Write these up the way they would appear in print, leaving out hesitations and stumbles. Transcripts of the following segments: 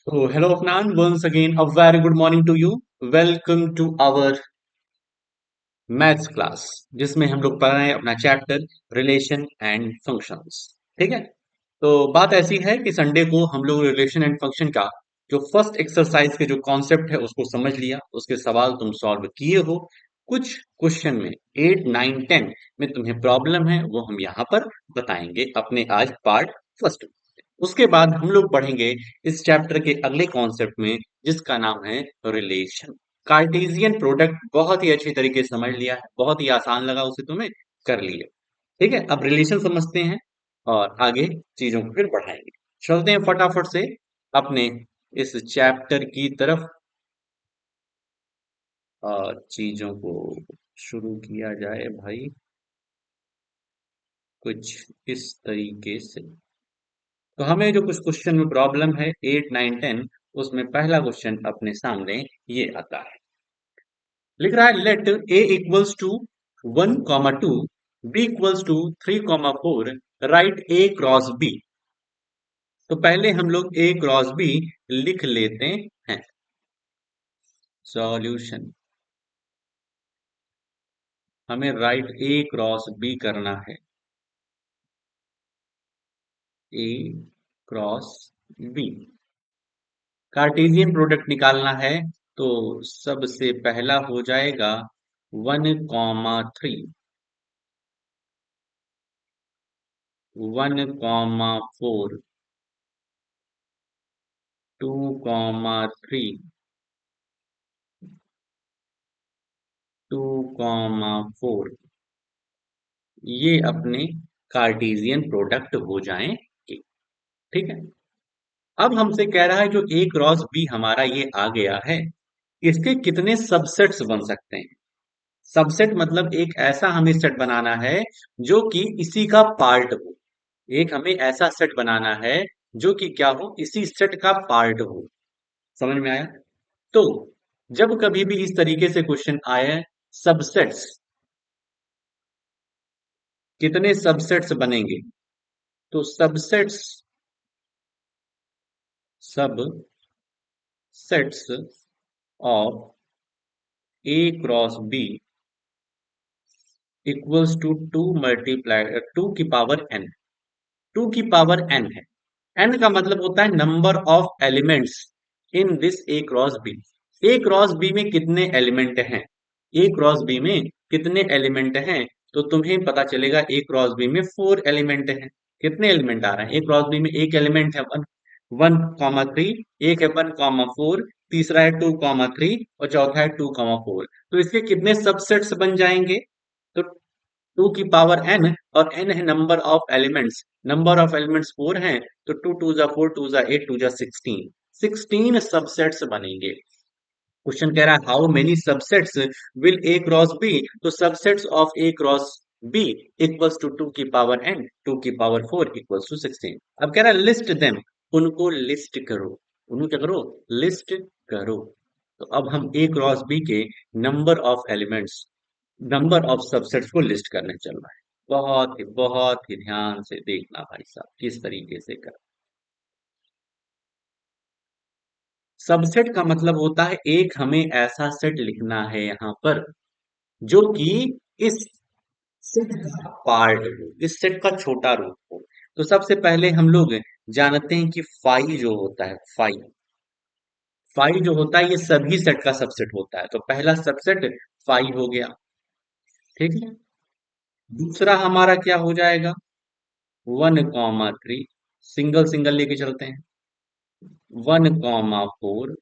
So, hello Afnan, once again, a very good morning to you. Welcome to our maths class जिसमें हम लोग पढ़ रहे हैं अपना चैप्टर रिलेशन एंड फंक्शंस। ठीक है। तो बात ऐसी है कि संडे को हम लोग रिलेशन एंड फंक्शन का जो फर्स्ट एक्सरसाइज के जो कॉन्सेप्ट है उसको समझ लिया, उसके सवाल तुम सॉल्व किए हो। कुछ क्वेश्चन में 8, 9, 10 में तुम्हें प्रॉब्लम है वो हम यहाँ पर बताएंगे अपने आज पार्ट फर्स्ट। उसके बाद हम लोग पढ़ेंगे इस चैप्टर के अगले कॉन्सेप्ट में जिसका नाम है रिलेशन। कार्टेशियन प्रोडक्ट बहुत ही अच्छी तरीके से समझ लिया है, बहुत ही आसान लगा उसे तुम्हें, कर लिए। ठीक है, अब रिलेशन समझते हैं और आगे चीजों को फिर बढ़ाएंगे। चलते हैं फटाफट से अपने इस चैप्टर की तरफ और चीजों को शुरू किया जाए भाई कुछ इस तरीके से। तो हमें जो कुछ क्वेश्चन में प्रॉब्लम है 8, 9, 10, उसमें पहला क्वेश्चन अपने सामने ये आता है। लिख रहा है let A equals to 1, 2, b equals to 3, 4, right a cross B. तो पहले हम लोग ए क्रॉस बी लिख लेते हैं। सॉल्यूशन, हमें राइट ए क्रॉस बी करना है। A cross B Cartesian product निकालना है। तो सबसे पहला हो जाएगा 1, 3, 1, 4, 2, 3, 2, 4, ये अपने कार्टेशियन प्रोडक्ट हो जाएंगे। ठीक है। अब हमसे कह रहा है जो ए क्रॉस बी हमारा ये आ गया है, इसके कितने सबसेट्स बन सकते हैं। सबसेट मतलब एक ऐसा हमें सेट बनाना है जो कि इसी का पार्ट हो। एक हमें ऐसा सेट बनाना है जो कि क्या हो, इसी सेट का पार्ट हो। समझ में आया? तो जब कभी भी इस तरीके से क्वेश्चन आए, सबसेट्स, कितने सबसेट्स बनेंगे, तो subsets, subsets of A cross B equals to 2 two की पावर एन। टू की पावर एन है। एन का मतलब होता है number of elements in this A cross B. A cross B में कितने एलिमेंट हैं, ए क्रॉस बी में कितने एलिमेंट हैं, तो तुम्हें पता चलेगा ए क्रॉस बी में 4 एलिमेंट हैं। कितने एलिमेंट आ रहे हैं, ए क्रॉस बी में एक एलिमेंट है 1, 1, 3, एक है 1, 4, तीसरा है 2, 3 और चौथा है 2, 4। तो इसके कितने सबसेट्स बन जाएंगे, तो 2 की पावर n, और n है number of elements, number of elements 4 हैं, तो 2 2 4, 2 8, 2 16, 16 सबसेट्स बनेंगे। क्वेश्चन कह रहा है how many subsets will A cross B, तो subsets of A cross B equals to 2 की पावर n, 2 की पावर 4 इक्वल्स टू 16। अब कह रहा है लिस्ट देम, उनको लिस्ट करो। उनको क्या करो, लिस्ट करो। तो अब हम ए क्रॉस बी के number of elements, number of subsets को लिस्ट करने चल रहा है। बहुत ही ध्यान से देखना भाई साहब किस तरीके से कर। सबसेट का मतलब होता है एक हमें ऐसा सेट लिखना है यहाँ पर जो कि इस सेट का पार्ट हो, इस सेट का छोटा रूप हो। तो सबसे पहले हम लोग जानते हैं कि फाई जो होता है, फाई, फाई जो होता है ये सभी सेट का सबसेट होता है। तो पहला सबसेट फाई हो गया। ठीक है। दूसरा हमारा क्या हो जाएगा, 1, 3, सिंगल सिंगल लेके चलते हैं। 1, 4,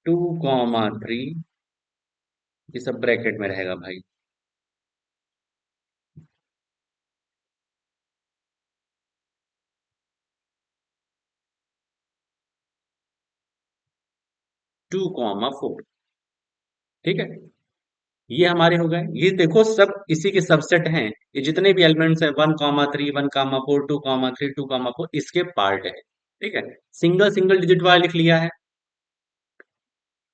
टू कॉमा थ्री, ये सब ब्रैकेट में रहेगा भाई। 2, 4, ठीक है। ये हमारे हो गए। ये देखो सब इसी के सबसेट हैं। ये जितने भी एलिमेंट्स हैं 1, 3, 1, 4, 2, 3, 2, 4 इसके पार्ट है। ठीक है। सिंगल सिंगल डिजिट वाला लिख लिया है।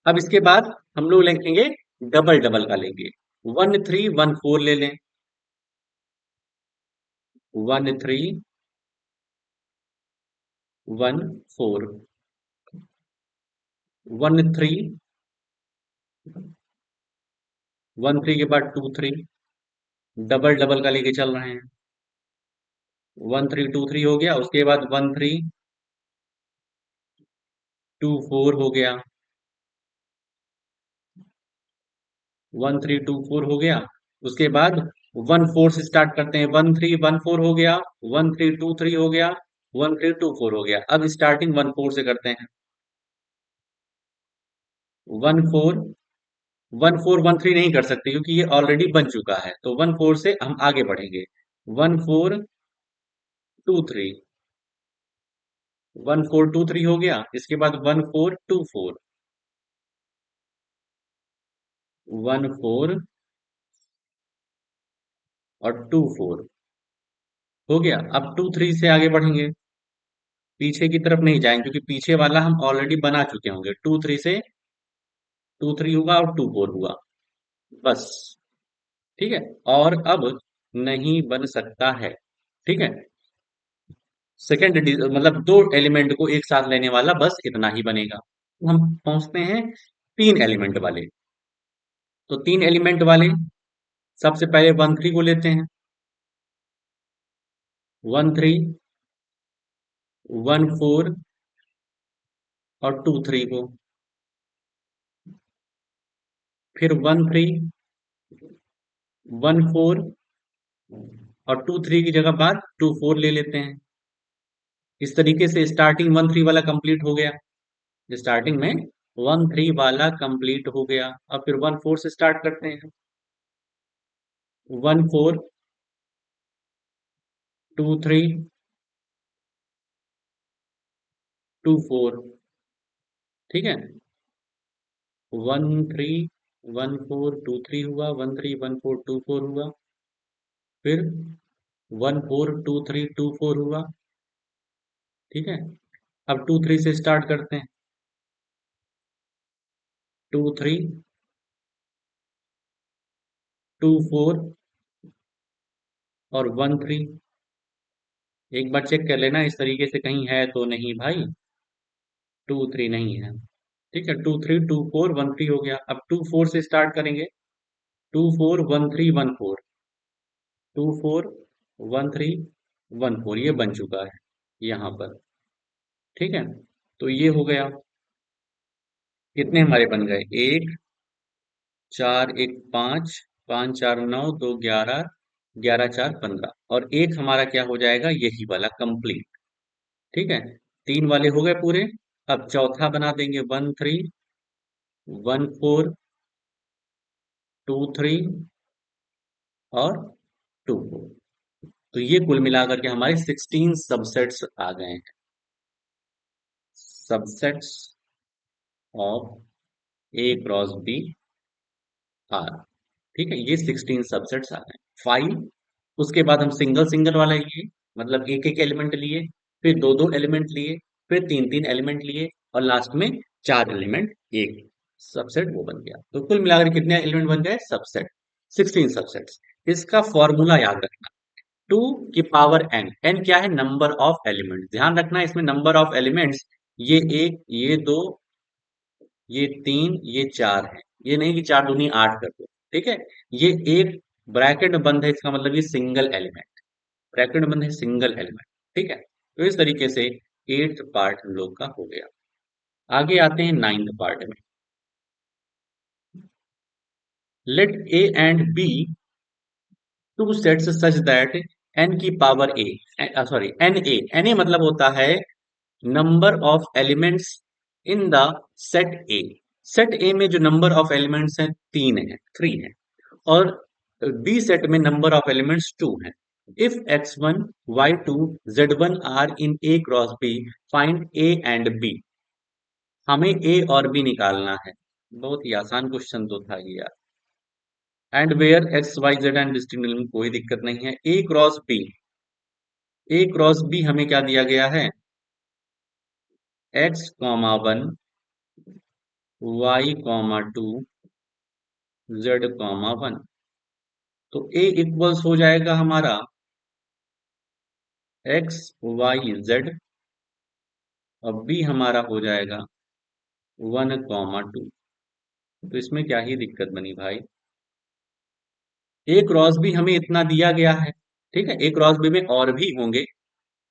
अब इसके बाद हम लोग लिखेंगे डबल डबल का लेंगे। 1, 3, 1, 4 ले लें। 1, 3, 1 4 1 3 1 3 के बाद 2 3 डबल डबल का लेके चल रहे हैं। 1 3 2 3 हो गया, उसके बाद 1 3 2 4 हो गया। 1 3 2 4 हो गया, उसके बाद 1 4 से स्टार्ट करते हैं। 1 3 1 4 हो गया। 1 3 2 3 हो गया। 1 3 2 4 हो गया। अब स्टार्टिंग 1 4 से करते हैं। 1 4 1 4 1 3 नहीं कर सकते क्योंकि ये ऑलरेडी बन चुका है, तो 1 4 से हम आगे बढ़ेंगे। 1 4 2 3 1 4 2 3 हो गया, इसके बाद 1 4 2 4 1 4 और 2 4 हो गया। अब 2 3 से आगे बढ़ेंगे, पीछे की तरफ नहीं जाएंगे क्योंकि पीछे वाला हम ऑलरेडी बना चुके होंगे। 2 3 से 2 3 हुआ और 2 4 हुआ, बस। ठीक है, और अब नहीं बन सकता है। ठीक है, सेकेंड मतलब दो एलिमेंट को एक साथ लेने वाला बस इतना ही बनेगा। तो हम पहुंचते हैं तीन एलिमेंट वाले। तो तीन एलिमेंट वाले सबसे पहले 1 3 को लेते हैं। 1 3 1 4 और 2 3 को, फिर 1 3 1 4 और 2 3 की जगह बाद 2 4 ले लेते हैं। इस तरीके से स्टार्टिंग 1 3 वाला कंप्लीट हो गया। स्टार्टिंग में 1 3 वाला कंप्लीट हो गया। अब फिर 1 4 से स्टार्ट करते हैं। 1 4 2 3 2 4। ठीक है, 1 3 1 4 2 3 हुआ। 1 3 1 4 2 4 हुआ, फिर 1 4 2 3 2 4 हुआ। ठीक है, अब 2 3 से स्टार्ट करते हैं। 2 3 2 4 और 1 3। एक बार चेक कर लेना इस तरीके से कहीं है तो नहीं भाई। 2 3 नहीं है। ठीक है, 2 3 2 4 1 3 हो गया। अब 2 4 से स्टार्ट करेंगे। 2 4 1 3 1 4 2 4 1 3 1 4, ये बन चुका है यहाँ पर। ठीक है, तो ये हो गया। कितने हमारे बन गए? एक, चार, एक, पाँच, पाँच चार नौ, दो 11, 11 4 15, और एक हमारा क्या हो जाएगा? यही वाला कंप्लीट। ठीक है, तीन वाले हो गए पूरे। अब चौथा बना देंगे। 1 3 1 4 2 3 और 2 4। तो ये कुल मिलाकर के हमारे 16 सबसेट्स आ गए हैं। Subsets of A cross B are. ठीक है, ये 16 सबसेट्स आ गए। 5, उसके बाद हम सिंगल सिंगल वाला लिए, मतलब एक एक एलिमेंट लिए, फिर दो दो एलिमेंट लिए, फिर तीन तीन एलिमेंट लिए, और लास्ट में चार एलिमेंट, एक सबसेट वो बन गया। तो कुल मिलाकर कितने एलिमेंट बन गए? Subset, 16 subsets. इसका फॉर्मूला याद रखना, 2 की पावर n। n क्या है? Number of elements. ध्यान रखना इसमें नंबर ऑफ एलिमेंट्स, ये एक, ये दो, ये तीन, ये चार है। ये नहीं कि चार दूनी 8 कर दो। ठीक है, ये एक ब्रैकेट में बंद है, इसका मतलब ये सिंगल एलिमेंट। ब्रैकेट में बंद है, सिंगल एलिमेंट। ठीक है, तो इस तरीके से 8th पार्ट हम लोग का हो गया। आगे आते हैं 9th पार्ट में। Let a and b two sets such that n की पावर a, सॉरी na मतलब होता है number of elements in the set A. Set A में जो नंबर ऑफ एलिमेंट्स हैं 3 है, 3 है, और बी सेट में नंबर ऑफ एलिमेंट्स 2 है। If x1 y2 z1 are in A cross B, find A and B. हमें ए और बी निकालना है। बहुत ही आसान क्वेश्चन तो था ये यार। And where x y z and distinct में कोई दिक्कत नहीं है। A cross B, A cross B हमें क्या दिया गया है? x 1 y 2 z 1। तो ए इक्वल्स हो जाएगा हमारा एक्स वाई जेड और बी हमारा हो जाएगा 1, 2। तो इसमें क्या ही दिक्कत बनी भाई। ए क्रॉस बी हमें इतना दिया गया है, ठीक है, ए क्रॉस बी में और भी होंगे,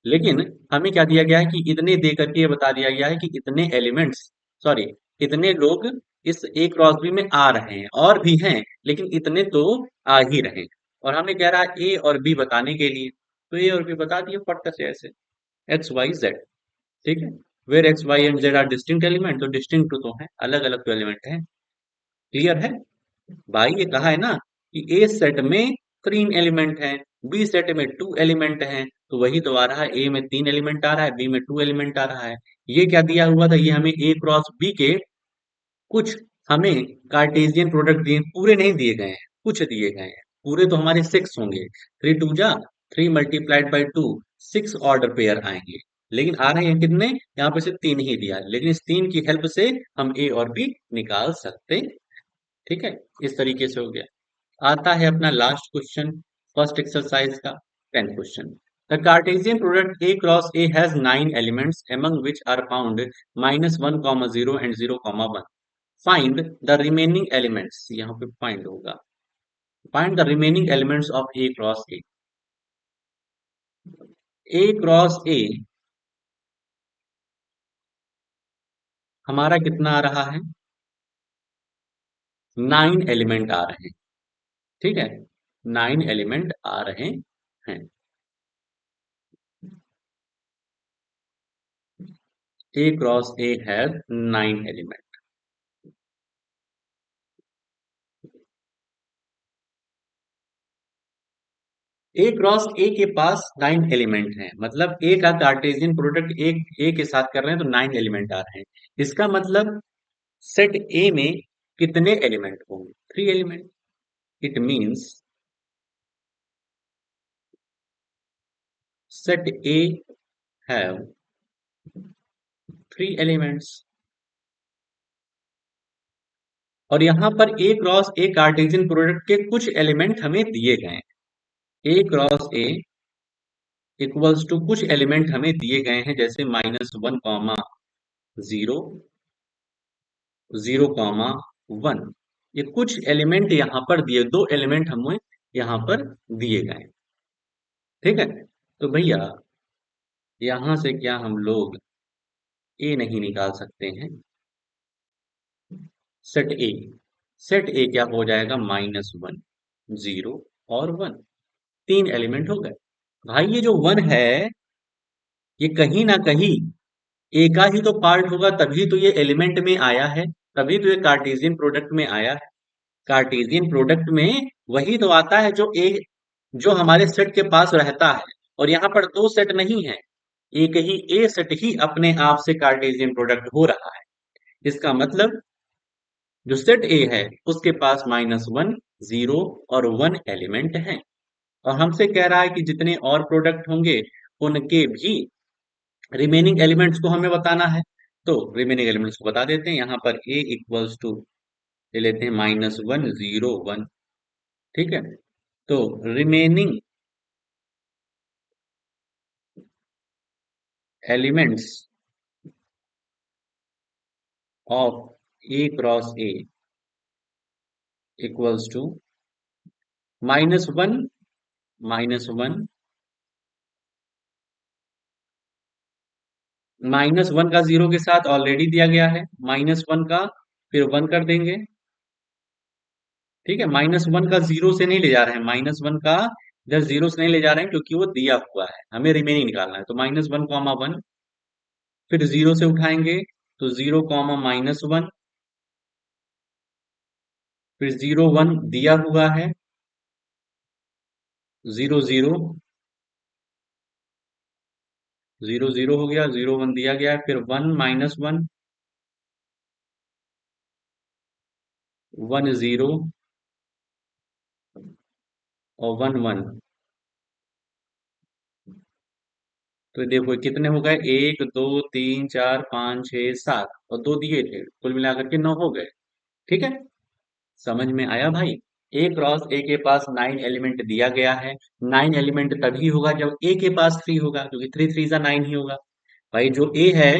लेकिन हमें क्या दिया गया है कि इतने दे करके ये बता दिया गया है कि इतने एलिमेंट्स, सॉरी, इतने लोग इस ए क्रॉस बी में आ रहे हैं, और भी हैं लेकिन इतने तो आ ही रहे हैं। और हमें कह रहा है ए और बी बताने के लिए, तो ए और बी बता दिए फट से ऐसे, एक्स वाई जेड, ठीक है। Where x y and z are distinct element, तो डिस्टिंक्ट तो है, अलग अलग तो एलिमेंट है। क्लियर है भाई, ये कहा है ना कि ए सेट में 3 एलिमेंट हैं, बी सेट में 2 एलिमेंट हैं, तो वही तो आ रहा है, ए में 3 एलिमेंट आ रहा है, बी में 2 एलिमेंट आ रहा है। ये क्या दिया हुआ था, ये हमें ए क्रॉस बी के कुछ, हमें कार्टेशियन प्रोडक्ट दिए, पूरे नहीं दिए गए हैं, कुछ दिए गए हैं। पूरे तो हमारे 6 होंगे, 3 2 जा 3 × 2 6 ऑर्डर पेयर आएंगे, लेकिन आ रहे हैं कितने, यहाँ पे से 3 ही दिया है, लेकिन इस 3 की हेल्प से हम ए और बी निकाल सकते, ठीक है। इस तरीके से हो गया। आता है अपना लास्ट क्वेश्चन, फर्स्ट एक्सरसाइज का 10th question. The Cartesian product A cross A has 9 elements among which are found -1, 0 and 0, 1। Find the remaining elements, यहाँ पे फाइंड होगा, find the remaining elements of A cross A. A cross ए हमारा कितना आ रहा है, 9 element आ रहे हैं, ठीक है, 9 एलिमेंट आ रहे हैं। A cross A has 9 element. A cross A के पास 9 एलिमेंट हैं, मतलब ए का कार्टेशियन प्रोडक्ट एक ए के साथ कर रहे हैं तो 9 एलिमेंट आ रहे हैं। इसका मतलब सेट ए में कितने एलिमेंट होंगे, 3 element. It means set A have 3 elements. और यहां पर ए क्रॉस ए कार्टेशियन प्रोडक्ट के कुछ एलिमेंट हमें दिए गए हैं। A cross A equals to कुछ एलिमेंट हमें दिए गए हैं, जैसे -1, 0, 0, 1। ये कुछ एलिमेंट यहाँ पर दिए, 2 एलिमेंट हमें यहाँ पर दिए गए, ठीक है। तो भैया यहां से क्या हम लोग ए नहीं निकाल सकते हैं, सेट ए, सेट ए क्या हो जाएगा, -1, 0 और 1, 3 एलिमेंट हो गए। भाई ये जो 1 है, ये कहीं ना कहीं ए का ही तो पार्ट होगा, तभी तो ये एलिमेंट में आया है, तभी तो ये कार्टेशियन प्रोडक्ट में आया है। कार्टेशियन प्रोडक्ट में वही तो आता है जो ए, जो हमारे सेट के पास रहता है। और यहाँ पर 2 सेट नहीं है, एक ही ए सेट ही अपने आप से कार्टेशियन प्रोडक्ट हो रहा है। इसका मतलब जो सेट ए है उसके पास -1, 0 और 1 एलिमेंट है। और हमसे कह रहा है कि जितने और प्रोडक्ट होंगे उनके भी रिमेनिंग एलिमेंट्स को हमें बताना है। तो रिमेनिंग एलिमेंट्स को बता देते हैं, यहाँ पर ए इक्वल्स टू ले लेते हैं -1, 0, 1, ठीक है। तो remaining elements of A cross A equals to -1, -1, -1 का 0 के साथ ऑलरेडी दिया गया है, -1 का फिर 1 कर देंगे, ठीक है। -1 का 0 से नहीं ले जा रहे हैं, -1 का इधर 0 से नहीं ले जा रहे हैं क्योंकि वो दिया हुआ है, हमें रिमेनिंग निकालना है। तो -1, 1, फिर 0 से उठाएंगे तो 0, -1, फिर 0, 1 दिया हुआ है, 0, 0, 0, 0 हो गया, 0, 1 दिया गया है, फिर 1, -1, 1, 0 और 1, 1। तो देखो कितने हो गए, 1, 2, 3, 4, 5, 6, 7 और 2 दिए थे, कुल मिलाकर के 9 हो गए, ठीक है। समझ में आया भाई। ए क्रॉस ए के पास 9 एलिमेंट दिया गया है, 9 एलिमेंट तभी होगा जब ए के पास 3 होगा, क्योंकि 3 3 9 ही होगा। भाई जो ए है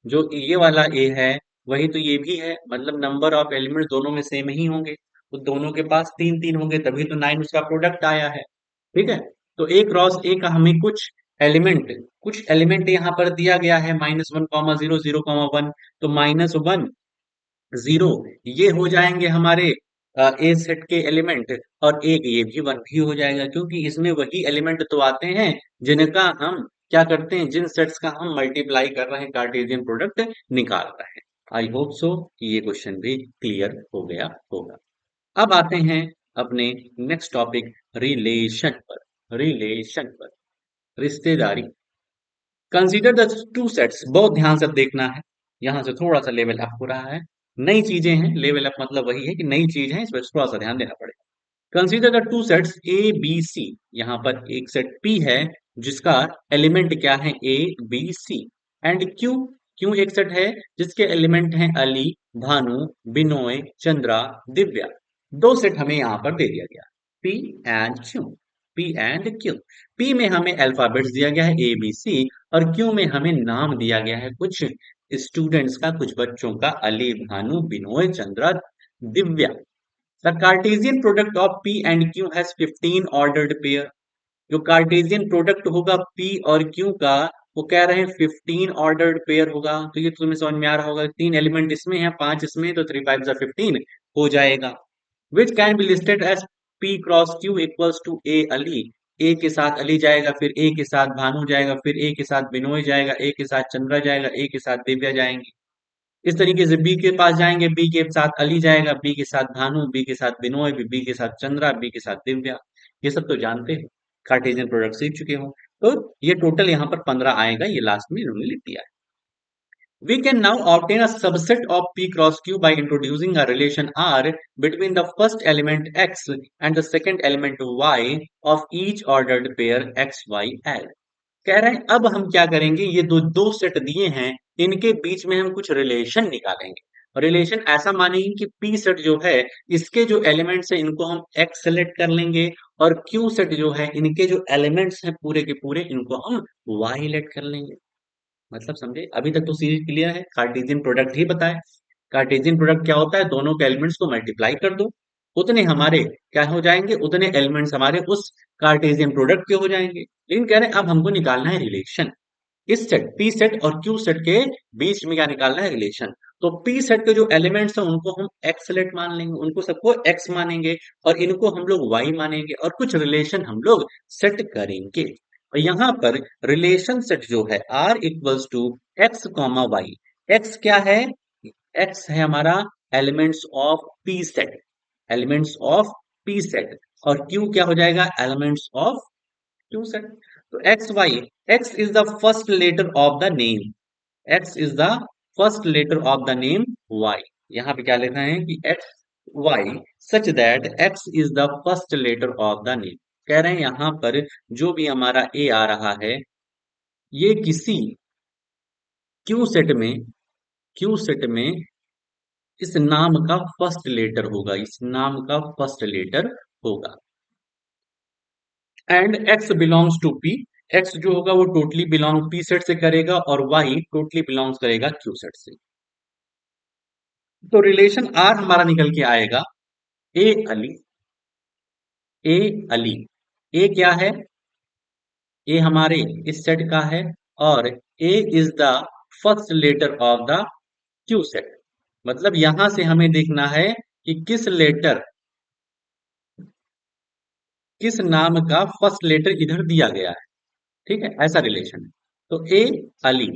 जो ये वाला ए है वही तो ये भी है, मतलब नंबर ऑफ एलिमेंट्स दोनों में सेम ही होंगे, तो दोनों के पास तीन तीन होंगे, तभी तो 9 उसका प्रोडक्ट आया है। ठीक है, तो ए क्रॉस ए का हमें कुछ एलिमेंट यहाँ पर दिया गया है, -1, 0, 0, 1, तो -1, 0 ये हो जाएंगे हमारे ए सेट के एलिमेंट, और एक ये भी 1 भी हो जाएगा, क्योंकि इसमें वही एलिमेंट तो आते हैं जिनका हम क्या करते हैं, जिन सेट्स का हम मल्टीप्लाई कर रहे हैं, कार्टेशियन प्रोडक्ट निकाल रहे हैं। आई होप सो कि ये क्वेश्चन भी क्लियर हो गया होगा। अब आते हैं अपने नेक्स्ट टॉपिक, रिलेशन पर, रिश्तेदारी। कंसीडर द टू सेट्स, बहुत ध्यान से देखना है, यहां से थोड़ा सा लेवल अप हो रहा है, नई चीजें हैं, लेवल अप मतलब वही है कि नई चीज है, इस पर थोड़ा सा ध्यान देना पड़ेगा। Consider the two sets A B C, यहाँ पर एक सेट पी है जिसका एलिमेंट क्या है, A B C, and Q, Q एक सेट है जिसके एलिमेंट हैं अली, भानु, बिनोय, चंद्रा, दिव्या। दो सेट हमें यहाँ पर दे दिया गया, P and Q, P and Q. P में हमें अल्फाबेट्स दिया गया है ए बी सी, और क्यू में हमें नाम दिया गया है कुछ स्टूडेंट्स का, कुछ बच्चों का, Ali, Bhanu, Binoy, Chandra, Divya. The Cartesian product of P and Q has 15 ordered pair। जो कार्टेशियन प्रोडक्ट होगा P और Q का, वो कह रहे हैं 15 ऑर्डर्ड पेयर होगा। तो ये तुम्हें समझ में आ रहा होगा, तीन एलिमेंट इसमें है, पांच इसमें, तो 3 5 15 हो जाएगा। Which can be listed as P cross Q equals to A Ali. A के साथ अली जाएगा, फिर ए के साथ भानु जाएगा, फिर ए के साथ बिनोय जाएगा, ए के साथ चंद्रा जाएगा, ए के साथ दिव्या जाएंगी। इस तरीके से बी के पास जाएंगे, बी के साथ अली जाएगा, बी के साथ भानु, बी के साथ बिनोय, बी के साथ चंद्रा, बी के साथ दिव्या। ये सब तो जानते हैं, कार्टेशियन प्रोडक्ट सीख चुके हो। तो ये टोटल यहाँ पर 15 आएगा, ये लास्ट में इन्होंने लिख दिया है। We can now obtain a subset of P cross Q by introducing a relation R between the first element X and the second element Y of each ordered pair X, Y, L। कह रहे हैं अब हम क्या करेंगे, ये दो दो सेट दिए हैं, इनके बीच में हम कुछ रिलेशन निकालेंगे। रिलेशन ऐसा मानेंगे कि पी सेट जो है, इसके जो एलिमेंट्स हैं इनको हम एक्स सेलेक्ट कर लेंगे, और क्यू सेट जो है, इनके जो एलिमेंट्स हैं पूरे के पूरे, इनको हम वाई लेट कर लेंगे। मतलब समझे, अभी तक तो सीरीज क्लियर है, कार्टेशियन प्रोडक्ट ही बताए। कार्टेशियन प्रोडक्ट क्या होता है, दोनों के एलिमेंट्स को मल्टीप्लाई कर दो, उतने हमारे क्या हो जाएंगे, उतने एलिमेंट्स हमारे उस कार्टेशियन प्रोडक्ट के हो जाएंगे। लेकिन कह रहे हैं अब हमको निकालना है रिलेशन, इस सेट पी सेट और क्यू सेट के बीच में क्या निकालना है, रिलेशन। तो पी सेट के जो एलिमेंट्स हैं उनको हम एक्स सेलेक्ट मान लेंगे, उनको सबको एक्स मानेंगे, और इनको हम लोग वाई मानेंगे, और कुछ रिलेशन हम लोग सेट करेंगे। और यहाँ पर रिलेशन सेट जो है R equals to x comma y. X क्या है, एक्स है हमारा elements of P set, elements of P set, और क्यू क्या हो जाएगा, एलिमेंट्स ऑफ क्यू सेट। तो x y, x is the first letter of the name, x is the first letter of the name y. यहाँ पे क्या लिखना है कि x Y such that x is the first letter of the name. कह रहे हैं यहाँ पर जो भी हमारा ए आ रहा है, ये किसी क्यू सेट में, क्यू सेट में इस नाम का फर्स्ट लेटर होगा, इस नाम का फर्स्ट लेटर होगा। And x belongs to P, x जो होगा वो टोटली बिलोंग पी सेट से करेगा, और वाई टोटली बिलोंग्स करेगा क्यू सेट से। तो रिलेशन आर हमारा निकल के आएगा, ए अली, ए अली, ए क्या है, ए हमारे इस सेट का है, और A is the first letter of the Q set. मतलब यहां से हमें देखना है कि किस नाम का फर्स्ट लेटर इधर दिया गया है। ठीक है, ऐसा रिलेशन है। तो ए अली,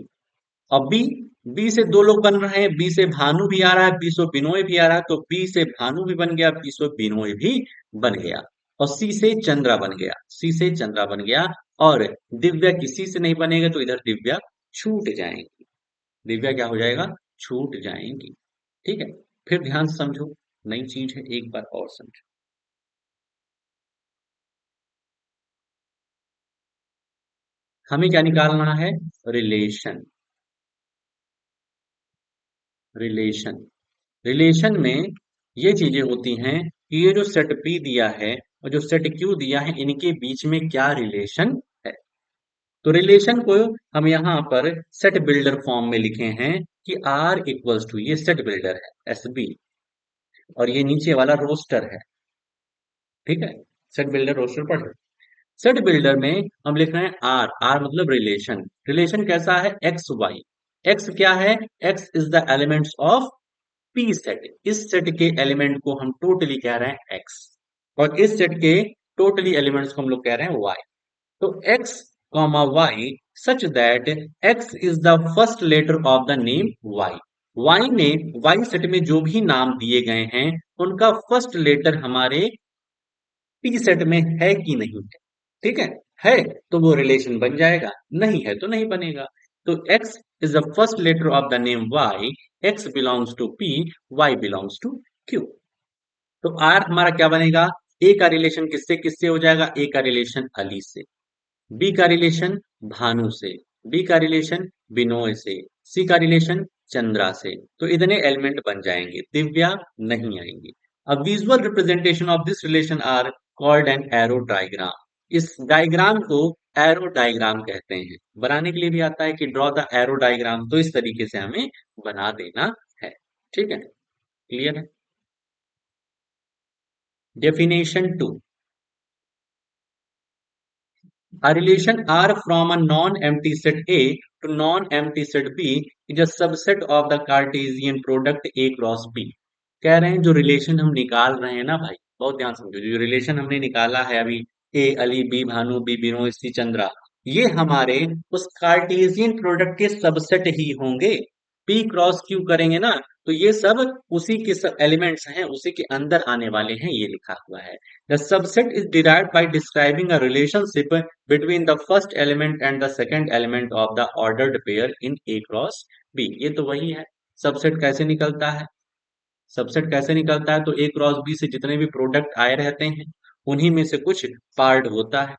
और बी, बी से दो लोग बन रहे हैं, बी से भानु भी आ रहा है, बी से बिनोय भी आ रहा है, तो बी से भानु भी बन गया, बी से बिनोय भी बन गया, और सी से चंद्रा बन गया, सी से चंद्रा बन गया, और दिव्या किसी से नहीं बनेगा, तो इधर दिव्या छूट जाएंगी, दिव्या क्या हो जाएगा, छूट जाएंगी। ठीक है, फिर ध्यान से समझो, नई चीज है, एक बार और समझो। हमें क्या निकालना है, रिलेशन, रिलेशन, रिलेशन में ये चीजें होती हैं कि ये जो सेट पी दिया है और जो सेट क्यू दिया है, इनके बीच में क्या रिलेशन है। तो रिलेशन को हम यहाँ पर सेट बिल्डर फॉर्म में लिखे हैं कि आर इक्वल्स टू, ये सेट बिल्डर है एस बी, और ये नीचे वाला रोस्टर है। ठीक है, सेट बिल्डर रोस्टर पढ़ लो। सेट बिल्डर में हम लिख रहे हैं आर, आर मतलब रिलेशन। रिलेशन कैसा है? X y. एक्स क्या है? X is the elements of P set. इस सेट के एलिमेंट को हम टोटली कह रहे हैं एक्स, और इस सेट के टोटली एलिमेंट्स को हम लोग कह रहे हैं वाई। तो x comma y such that x is the first letter of the name y। y में, y सेट में जो भी नाम दिए गए हैं उनका फर्स्ट लेटर हमारे p सेट में है कि नहीं है। ठीक है तो वो रिलेशन बन जाएगा, नहीं है तो नहीं बनेगा। तो x is the first letter of the name y, x belongs to p, y belongs to q। तो r हमारा क्या बनेगा? a का रिलेशन किससे किससे हो जाएगा? a का रिलेशन अली से, बी का रिलेशन भानु से, बी का रिलेशन बिनोय से, सी का रिलेशन चंद्रा से। तो इतने एलिमेंट बन जाएंगे, दिव्या नहीं आएंगी। अब visual representation of this relation are called an arrow diagram. इस डायग्राम को एरो डायग्राम कहते हैं। बनाने के लिए भी आता है कि ड्रॉ द एरो डायग्राम, तो इस तरीके से हमें बना देना है। ठीक है, क्लियर है? Definition 2, a relation R from a non-empty set A to non-empty set B is a subset of the Cartesian product A cross B। कह रहे हैं जो रिलेशन हम निकाल रहे हैं ना भाई, बहुत ध्यान समझो, जो रिलेशन हमने निकाला है अभी, ए अली, बी भानु, बी बिनोय, सी चंद्रा, ये हमारे उस कार्टेशियन प्रोडक्ट के सबसेट ही होंगे। पी क्रॉस क्यू करेंगे ना, तो ये सब उसी के सब एलिमेंट्स हैं, उसी के अंदर आने वाले हैं, ये लिखा हुआ है। The subset is derived bye describing a relationship between the first element and the second element of the ordered pair in A cross B। ये तो वही है। सबसेट कैसे निकलता है? सबसेट कैसे निकलता है? तो A क्रॉस B से जितने भी प्रोडक्ट आए रहते हैं उन्हीं में से कुछ पार्ट होता है।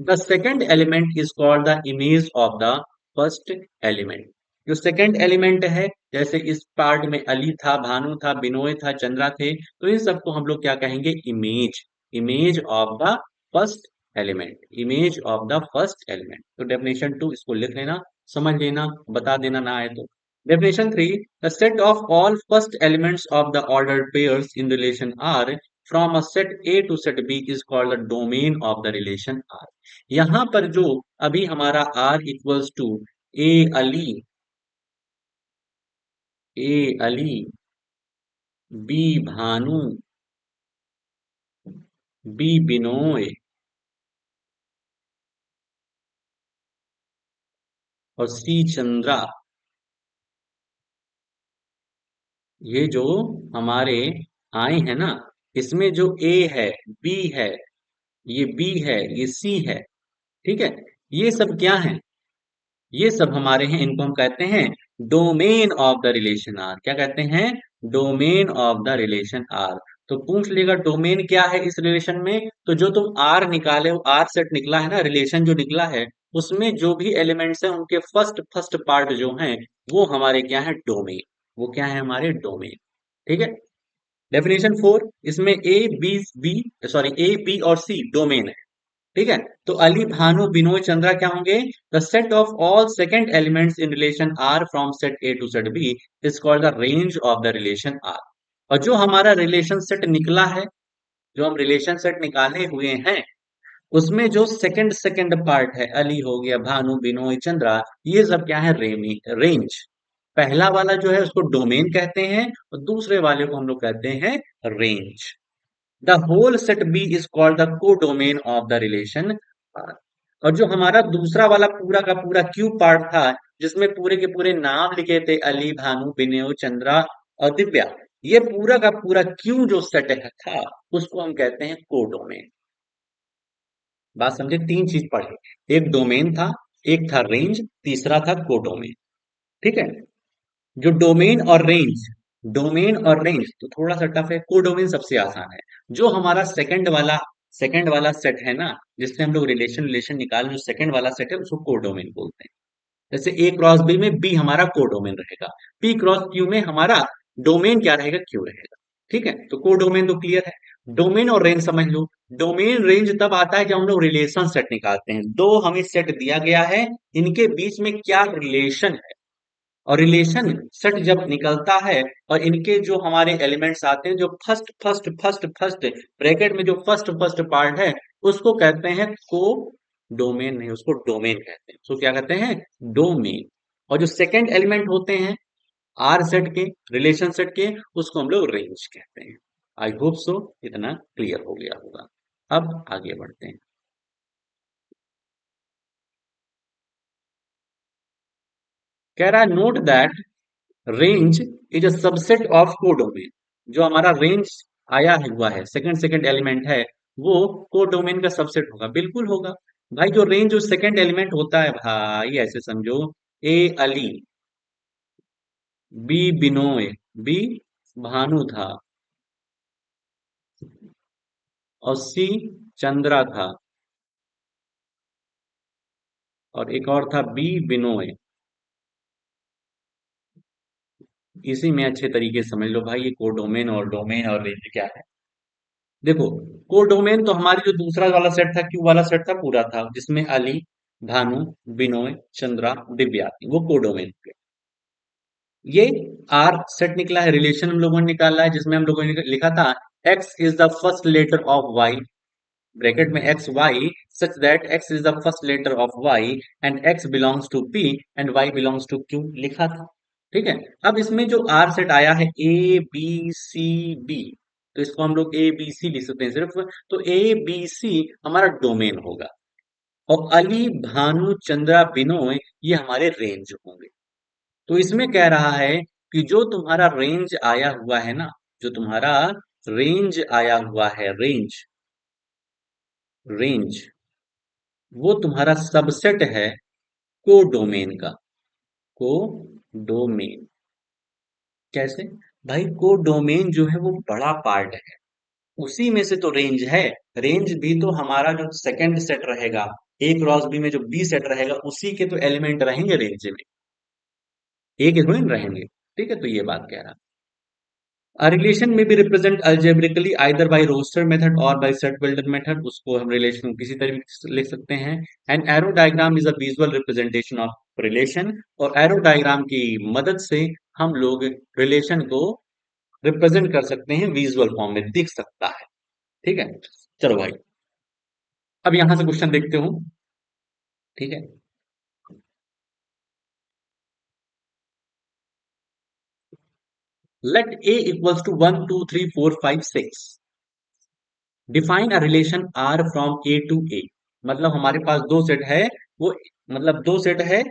The second element is called the image of the first element. जो सेकेंड एलिमेंट है, जैसे इस पार्ट में अली था, भानु था, बिनोय था, चंद्रा थे, तो इन सबको हम लोग क्या कहेंगे? Image, image of the first element, image of the first element. तो डेफिनेशन 2 इसको लिख लेना, समझ लेना, बता देना ना आए तो। Definition 3, the set of all first elements of the ordered pairs in relation R from a set A to set B is called the domain of the relation R। यहां पर जो अभी हमारा R equals to A Ali, A Ali, B Bhanu, B Binoy और C Chandra, ये जो हमारे आए हैं ना, इसमें जो ए है, बी है, ये बी है, ये सी है, ठीक है, ये सब क्या है? ये सब हमारे हैं, इनको हम कहते हैं domain of the relation R. क्या कहते हैं? Domain of the relation R. तो पूछ लेगा डोमेन क्या है इस रिलेशन में, तो जो तुम आर निकाले हो, आर सेट निकला है ना, रिलेशन जो निकला है, उसमें जो भी एलिमेंट्स हैं उनके फर्स्ट फर्स्ट पार्ट जो हैं वो हमारे क्या है? डोमेन। वो क्या है? हमारे डोमेन। ठीक है। डेफिनेशन 4, इसमें ए बी और सी डोमेन है। ठीक है, तो अली, भानु, बिनोय, चंद्रा क्या होंगे? The set of all second elements in relation R from set A to set B is called the range of the relation R. और जो हमारा रिलेशन सेट निकला है, जो हम रिलेशन सेट निकाले हुए हैं, उसमें जो सेकंड सेकंड पार्ट है, अली हो गया, भानु, बिनोय, चंद्रा, ये सब क्या है? रेंज। पहला वाला जो है उसको डोमेन कहते हैं, और दूसरे वाले को हम लोग कहते हैं range. The whole set B is called the codomain of the relation R. और जो हमारा दूसरा वाला पूरा का पूरा क्यू पार्ट था, जिसमें पूरे के पूरे नाम लिखे थे, अली, भानु, बिनेव, चंद्रा और दिव्या, ये पूरा का पूरा क्यू जो सेट था, उसको हम कहते हैं कोडोमेन। बात समझे? तीन चीज पढ़े, एक डोमेन था, एक था रेंज, तीसरा था कोडोमेन। ठीक है। जो डोमेन और रेंज तो थोड़ा सा टफ है, कोडोमेन सबसे आसान है। जो हमारा सेकंड वाला सेट है ना, जिससे हम लोग रिलेशन रिलेशन निकाल, जो सेकंड वाला सेट है उसको कोडोमेन बोलते हैं। जैसे ए क्रॉस बी में बी हमारा कोडोमेन रहेगा, पी क्रॉस क्यू में हमारा डोमेन क्या रहेगा? क्यू रहेगा। ठीक है, तो कोडोमेन तो क्लियर है। डोमेन और रेंज समझ लो। डोमेन रेंज तब आता है जब हम लोग रिलेशन सेट निकालते हैं। दो हमें सेट दिया गया है, इनके बीच में क्या रिलेशन है, और रिलेशन सेट जब निकलता है और इनके जो हमारे एलिमेंट्स आते हैं, जो first first first first bracket में जो फर्स्ट फर्स्ट पार्ट है, उसको कहते हैं को डोमेन, नहीं उसको डोमेन कहते हैं। उसको क्या कहते हैं? डोमेन। और जो सेकंड एलिमेंट होते हैं आर सेट के, रिलेशन सेट के, उसको हम लोग रेंज कहते हैं। आई होप सो इतना क्लियर हो गया होगा। अब आगे बढ़ते हैं। कह रहा है note that range is a subset of codomain. जो हमारा रेंज आया हुआ है, सेकंड सेकंड एलिमेंट है, वो कोडोमेन का सबसेट होगा। बिल्कुल होगा भाई। जो रेंज जो सेकंड एलिमेंट होता है भाई, ऐसे समझो, ए अली, बी बिनोय, बी भानु था, और सी चंद्रा था, और एक और था बी बिनोय। इसी में अच्छे तरीके से समझ लो भाई, ये कोडोमेन और डोमेन और रेंज क्या है। देखो, कोडोमेन तो हमारी जो दूसरा वाला सेट था, क्यू वाला सेट था, पूरा था, जिसमें अली, भानु, बिनोय, चंद्रा, दिव्या थी, वो कोडोमेन थे। ये आर सेट निकला है, रिलेशन हम लोगों ने निकाला है, जिसमें हम लोगों ने लिखा था X is the first letter of Y, bracket में X Y, such that x is the first letter of Y and x belongs to P and Y belongs to Q, लिखा था। ठीक है। अब इसमें जो आर सेट आया है ए बी सी बी, तो इसको हम लोग ए बी सी लिख सकते हैं सिर्फ। तो ए बी सी हमारा डोमेन होगा, और अली, भानु, चंद्रा, बिनोय ये हमारे रेंज होंगे। तो इसमें कह रहा है कि जो तुम्हारा रेंज आया हुआ है ना, जो तुम्हारा रेंज आया हुआ है, रेंज, रेंज, वो तुम्हारा सबसेट है कोडोमेन का। कोडोमेन कैसे? भाई कोडोमेन जो है वो बड़ा पार्ट है, उसी में से तो रेंज है। रेंज भी तो हमारा जो सेकंड सेट रहेगा, ए क्रॉस बी में जो बी सेट रहेगा, उसी के तो एलिमेंट रहेंगे रेंज में, ए के थोड़ी ना रहेंगे। ठीक है, तो ये बात कह रहा। A relation may be represented algebraically either by roster method or by set builder method। उसको हम रिलेशन किसी तरीके से लिख सकते हैं। And arrow diagram is a visual representation of relation. और एरो डायग्राम की मदद से हम लोग रिलेशन को रिप्रेजेंट कर सकते हैं, विजुअल फॉर्म में दिख सकता है। ठीक है, चलो भाई, अब यहां से क्वेश्चन देखते हो। ठीक है, let A equals to 1 2 3 4 5 6। Define a relation R from A to A. मतलब हमारे पास दो सेट है, वो मतलब दो सेट है,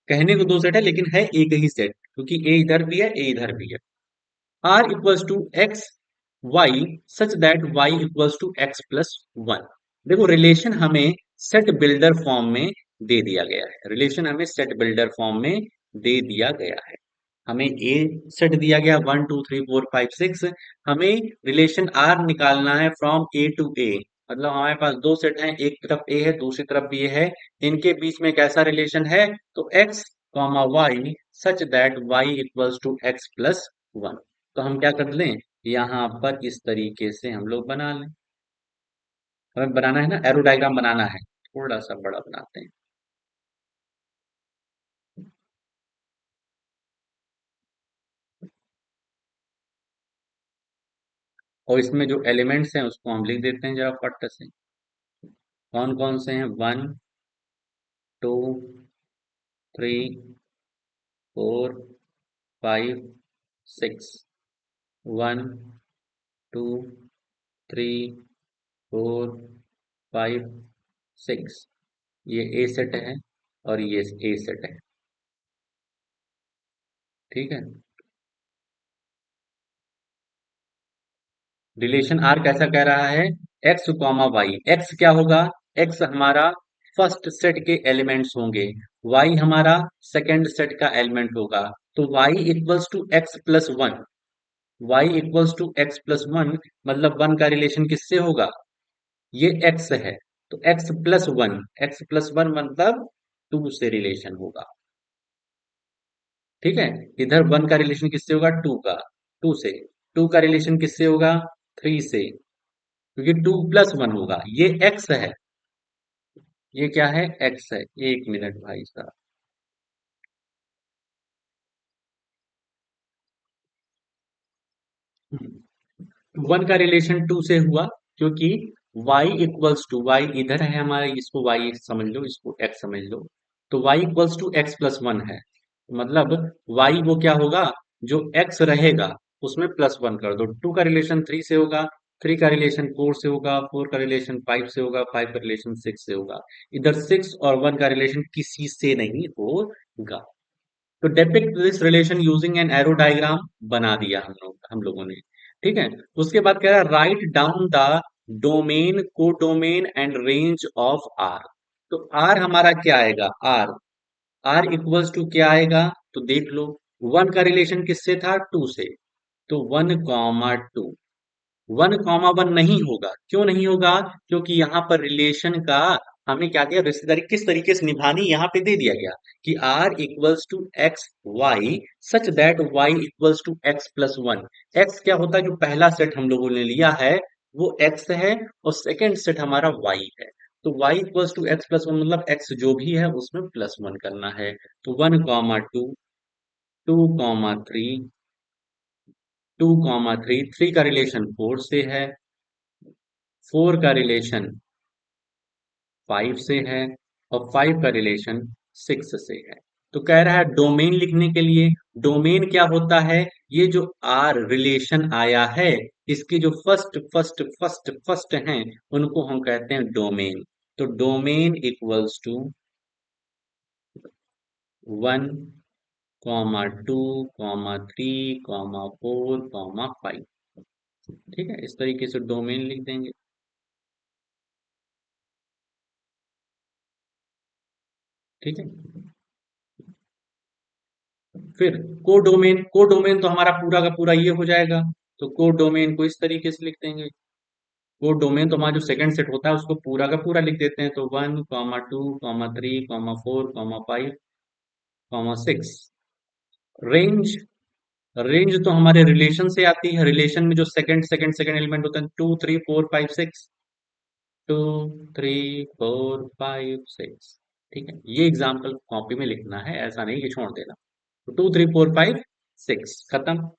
कहने को दो सेट है लेकिन है एक ही सेट, क्योंकि ए इधर भी है, ए इधर भी है। R equals to x Y such that y equals to x plus one. देखो, रिलेशन हमें सेट बिल्डर फॉर्म में दे दिया गया है, रिलेशन हमें सेट बिल्डर फॉर्म में दे दिया गया है। हमें ए सेट दिया गया 1 2 3 4 5 6। हमें रिलेशन आर निकालना है फ्रॉम ए टू ए। मतलब हमारे पास दो सेट हैं, एक तरफ ए है, दूसरी तरफ बी है। इनके बीच में कैसा रिलेशन है? तो x comma y such that y equals to x plus one. तो हम क्या कर लें, यहाँ पर इस तरीके से हम लोग बना लें। हमें बनाना है ना, एरो डायग्राम बनाना है, थोड़ा सा बड़ा बनाते हैं। और इसमें जो एलिमेंट्स हैं उसको हम लिख देते हैं जरा फट से। कौन कौन से हैं? 1 2 3 4 5 6। 1 2 3 4 5 6, ये ए सेट है और ये ए सेट है। ठीक है। रिलेशन आर कैसा कह रहा है? X comma y. एक्स क्या होगा? एक्स हमारा फर्स्ट सेट के एलिमेंट्स होंगे, वाई हमारा सेकंड सेट का एलिमेंट होगा। तो y equals to x plus one. Y equals to x plus one, मतलब वन का रिलेशन किससे होगा? ये एक्स है, तो x plus one, x plus one मतलब टू से रिलेशन होगा। ठीक है। इधर वन का रिलेशन किससे होगा? टू का, टू से। टू का रिलेशन किससे होगा? थ्री से। क्योंकि 2 + 1 होगा, ये x है, ये क्या है, x है। एक मिनट भाई साहब, 1 का रिलेशन 2 से हुआ, क्योंकि y इधर है हमारा, इसको y समझ लो, इसको x समझ लो, तो y = x + 1 है। मतलब y वो क्या होगा, जो x रहेगा उसमें +1 कर दो। 2 का रिलेशन 3 से होगा, 3 का रिलेशन 4 से होगा, 4 का रिलेशन 5 से होगा, 5 का रिलेशन 6 से होगा। इधर 6 और 1 का रिलेशन किसी से नहीं होगा। तो depict this relation using N arrow diagram बना दिया हम लोगों ने। ठीक है। उसके बाद कह रहा है write down the domain, codomain and range of R. तो आर हमारा क्या आएगा, आर, आर इक्वल्स टू क्या आएगा, तो देख लो, 1 का रिलेशन किससे था, 2 से, तो 1, 2, 1, 1 नहीं होगा। क्यों नहीं होगा, क्योंकि यहाँ पर रिलेशन का हमें क्या दिया, रिश्तेदारी किस तरीके से निभानी यहाँ पे दे दिया गया कि r = x y such that y = x + 1। x क्या होता है, जो पहला सेट हम लोगों ने लिया है वो x है, और सेकंड सेट हमारा y है। तो y = x + 1 मतलब x जो भी है उसमें +1 करना है। तो 1, 2, 2, 3, 2, 3, 3 का रिलेशन 4 से है, 4 का रिलेशन 5 से है, और 5 का रिलेशन 6 से है। तो कह रहा है डोमेन लिखने के लिए, डोमेन क्या होता है, ये जो आर रिलेशन आया है, इसके जो फर्स्ट फर्स्ट फर्स्ट फर्स्ट हैं उनको हम कहते हैं डोमेन। तो डोमेन इक्वल्स टू 1, 2, 3, 4, 5। ठीक है, इस तरीके से डोमेन लिख देंगे। ठीक है। फिर कोडोमेन, कोडोमेन तो हमारा पूरा का पूरा ये हो जाएगा। तो कोडोमेन को इस तरीके से लिख देंगे। कोडोमेन तो हमारा जो सेकंड सेट होता है उसको पूरा का पूरा लिख देते हैं। तो 1, 2, 3, 4, 5, 6। रेंज, रेंज तो हमारे रिलेशन से आती है। रिलेशन में जो सेकंड सेकंड सेकंड एलिमेंट होता है, 2, 3, 4, 5, 6, 2, 3, 4, 5, 6। ठीक है, ये एग्जाम्पल कॉपी में लिखना है, ऐसा नहीं कि छोड़ देना। तो 2, 3, 4, 5, 6 खत्म।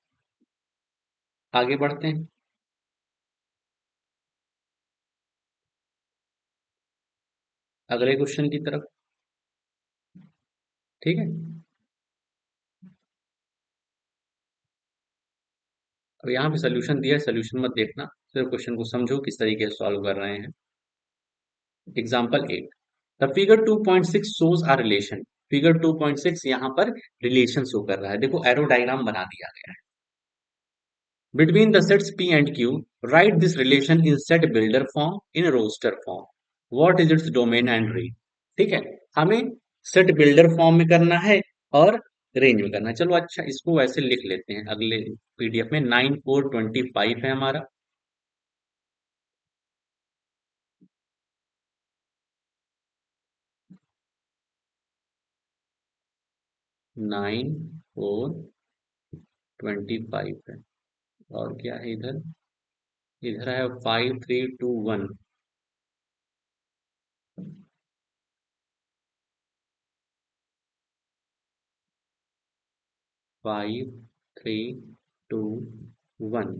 आगे बढ़ते हैं अगले क्वेश्चन की तरफ। ठीक है। अब यहाँ पे सोल्यूशन दिया है, सोल्यूशन मत देखना, सिर्फ क्वेश्चन को समझो किस तरीके से सॉल्व कर रहे हैं। Example 8, the figure 2.6 shows a relation. Figure 2.6 यहाँ पर रिलेशन शो कर रहा है। देखो एरो डायग्राम बना दिया गया है। Between the sets P and Q, write this relation in set builder form, in roster form, what is its domain and range. ठीक है, हमें सेट बिल्डर फॉर्म में करना है और रेंज में करना है। चलो अच्छा, इसको वैसे लिख लेते हैं अगले पीडीएफ में। 9, 4, 25 है हमारा। 9, 4, 25 है। और क्या है इधर, इधर है 5, 3, 2, 1। 5, 3, 2, 1।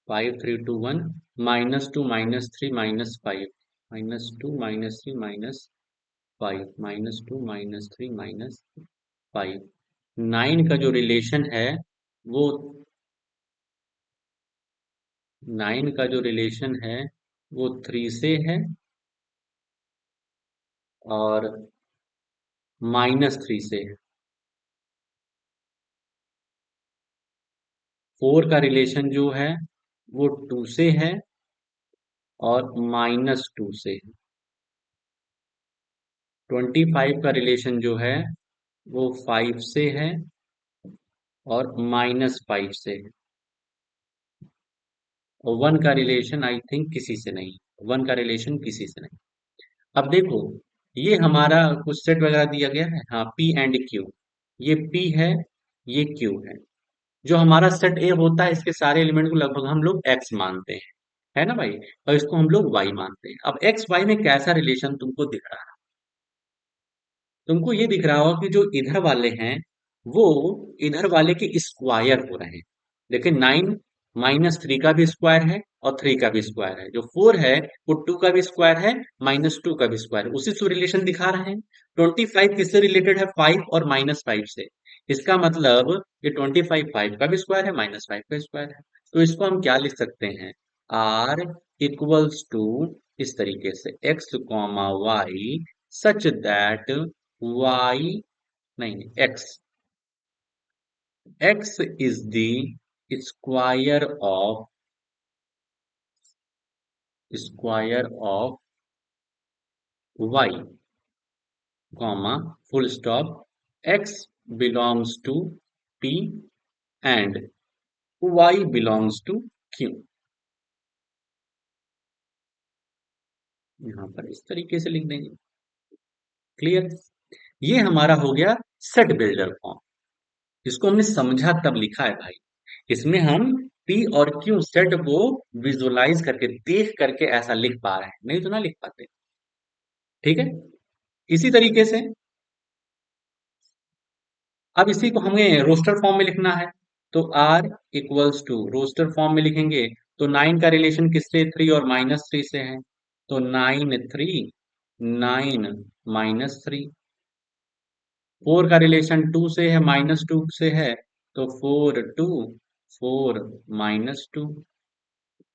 5, 3, 2, 1, -2, -3, -5, -2, -3, -5, -2, -3, -5। 9 का जो रिलेशन है वो, 9 का जो रिलेशन है वो 3 से है और -3 से है। 4 का रिलेशन जो है वो 2 से है और -2 से है। 25 का रिलेशन जो है वो 5 से है और -5 से है। और 1 का रिलेशन आई थिंक किसी से नहीं, 1 का रिलेशन किसी से नहीं। अब देखो, ये हमारा कुछ सेट वगैरह दिया गया है, हाँ, P एंड Q। ये P है, ये Q है। जो हमारा सेट ए होता है इसके सारे एलिमेंट को लगभग हम लोग X मानते हैं। है ना भाई। और इसको हम लोग y मानते हैं। अब एक्स वाई में कैसा रिलेशन तुमको दिख रहा है? तुमको ये दिख रहा होगा कि जो इधर वाले हैं वो इधर वाले के स्क्वायर हो रहे हैं। देखिए 9 - 3 का भी स्क्वायर है और 3 का भी स्क्वायर है। जो 4 है वो 2 का भी स्क्वायर है, -2 का भी स्क्वायर है। उसी से रिलेशन दिखा रहे हैं। 25 किससे रिलेटेड है? 5 और -5 से। इसका मतलब ये 25 5 का भी स्क्वायर है, -5 का स्क्वायर है। तो इसको हम क्या लिख सकते हैं? आर इक्वल्स टू, इस तरीके से x comma y such that y, नहीं, x is the square of y, comma, full stop, x belongs to p and y belongs to q। यहाँ पर इस तरीके से लिख देंगे। क्लियर? ये हमारा हो गया सेट बिल्डर फॉर्म। इसको हमने समझा तब लिखा है भाई। इसमें हम पी और क्यू सेट को विजुअलाइज करके देख करके ऐसा लिख पा रहे हैं, नहीं तो ना लिख पाते। ठीक है। इसी तरीके से अब इसी को हमें रोस्टर फॉर्म में लिखना है। तो R equals to roster form में लिखेंगे तो 9 का रिलेशन किससे? 3 और -3 से है। तो 9 3 9 - 3। 4 का रिलेशन 2 से है, -2 से है। तो 4 2 4 - 2।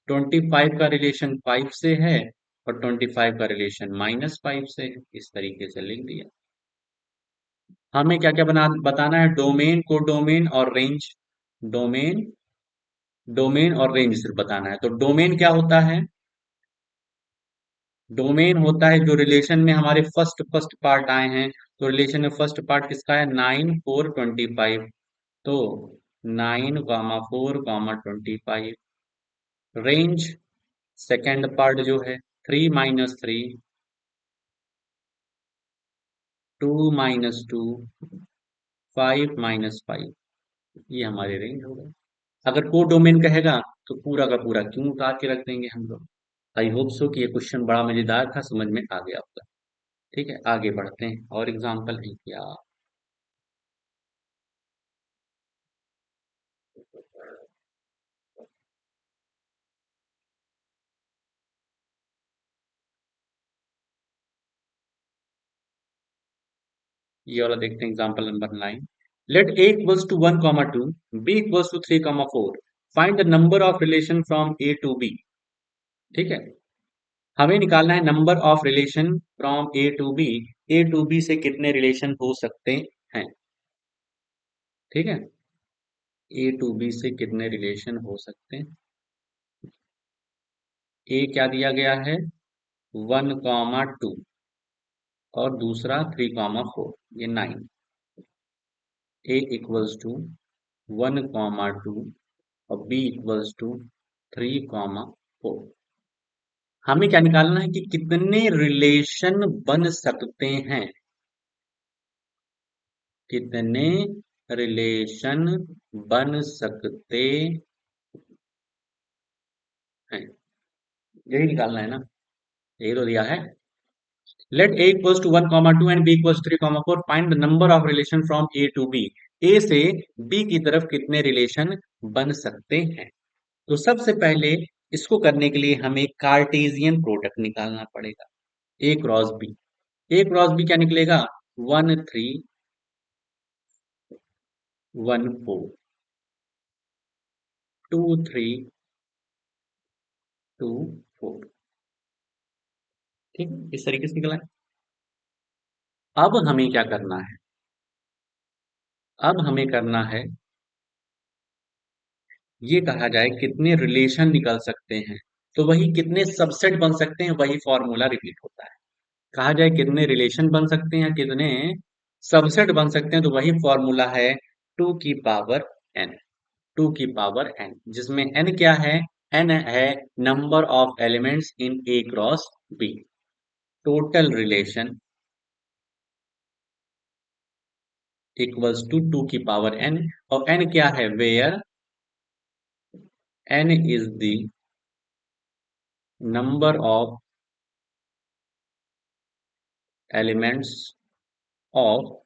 25 का रिलेशन 5 से है और 25 का रिलेशन -5 से है। इस तरीके से लिख दिया। हमें क्या क्या बताना है? डोमेन, कोडोमेन और रेंज। डोमेन, डोमेन और रेंज सिर्फ बताना है। तो डोमेन क्या होता है? डोमेन होता है जो रिलेशन में हमारे फर्स्ट फर्स्ट पार्ट आए हैं। तो रिलेशन में फर्स्ट पार्ट किसका है? 9 4 25। तो 9 4 25। रेंज सेकेंड पार्ट जो है 3 - 3, 2 - 2, 5 - 5। ये हमारे रेंज हो गए। अगर को डोमेन कहेगा तो पूरा का पूरा क्यों उतार के रख देंगे हम लोग। आई होप सो कि ये क्वेश्चन बड़ा मजेदार था, समझ में आ गया होगा। ठीक है, आगे बढ़ते हैं। और एग्जांपल है क्या? ये वाला देखते हैं, example number 9। Let a equals to 1 2, b equals to 3 4। Find the number of relation from a to b। ठीक है, हमें निकालना है number of relation from A to B. A to B से कितने रिलेशन हो सकते हैं? ठीक है, ए टू बी से कितने रिलेशन हो सकते हैं? ए क्या दिया गया है? 1 2 और दूसरा 3 4, ये 9। ए इक्वल्स टू 1 2 और बी इक्वल्स टू 3 4। हमें क्या निकालना है कि कितने रिलेशन बन सकते हैं? कितने रिलेशन बन सकते हैं? यही निकालना है ना। यही तो दिया है। Let a equals to 1 2 and b equals 3 4। Find the number of relation from a to b। a से b की तरफ कितने रिलेशन बन सकते हैं? तो सबसे पहले इसको करने के लिए हमें कार्टेशियन प्रोडक्ट निकालना पड़ेगा। a cross b। a cross b क्या निकलेगा? 1 3 1 4, 2 3 2 4। ठीक, इस तरीके से निकला है। अब हमें क्या करना है? अब हमें करना है, ये कहा जाए कितने रिलेशन निकल सकते हैं, तो वही कितने सबसेट बन सकते हैं, वही फॉर्मूला रिपीट होता है। कहा जाए कितने रिलेशन बन सकते हैं, कितने सबसेट बन सकते हैं, तो वही फॉर्मूला है 2 की पावर n। 2 की पावर n, जिसमें n क्या है? n है number of elements in A cross B. Total relation equals to 2 की पावर n। और n क्या है? Where n is the number of elements of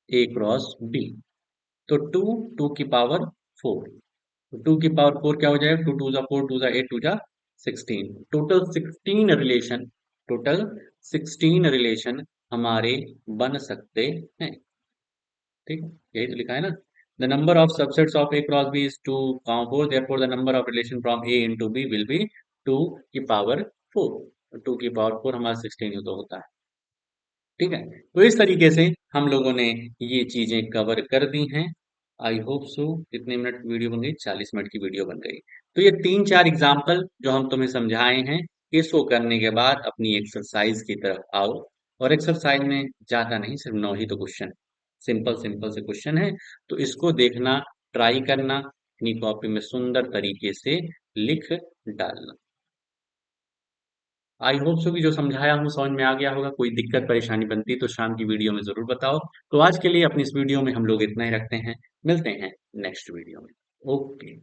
A cross B. तो टू की पावर 4, टू की पावर 4 क्या हो जाएगा, 2 2 4, 2 8, 2 16, टोटल 16 रिलेशन हमारे बन सकते हैं। ठीक है, यही तो लिखा है ना। The number of subsets of A cross B is 2, 4, therefore the number of relation from A into B will be 2 की पावर 4। 2 की पावर 4 हमारा 16 ही तो होता है। ठीक है, तो इस तरीके से हम लोगों ने ये चीजें कवर कर दी हैं। I hope so. कितने मिनट की वीडियो बन गई, 40 मिनट की वीडियो बन गई। तो ये 3 4 एग्जाम्पल जो हम तुम्हें समझाए हैं, इसको करने के बाद अपनी एक्सरसाइज की तरफ आओ। और एक्सरसाइज में ज्यादा नहीं, सिर्फ 9 ही तो क्वेश्चन, सिंपल सिंपल से क्वेश्चन है। तो इसको देखना, ट्राई करना, अपनी कॉपी में सुंदर तरीके से लिख डालना। आई होप सो कि जो समझाया हूँ समझ में आ गया होगा। कोई दिक्कत परेशानी बनती तो शाम की वीडियो में जरूर बताओ। तो आज के लिए अपनी इस वीडियो में हम लोग इतना ही रखते हैं। मिलते हैं नेक्स्ट वीडियो में। ओके।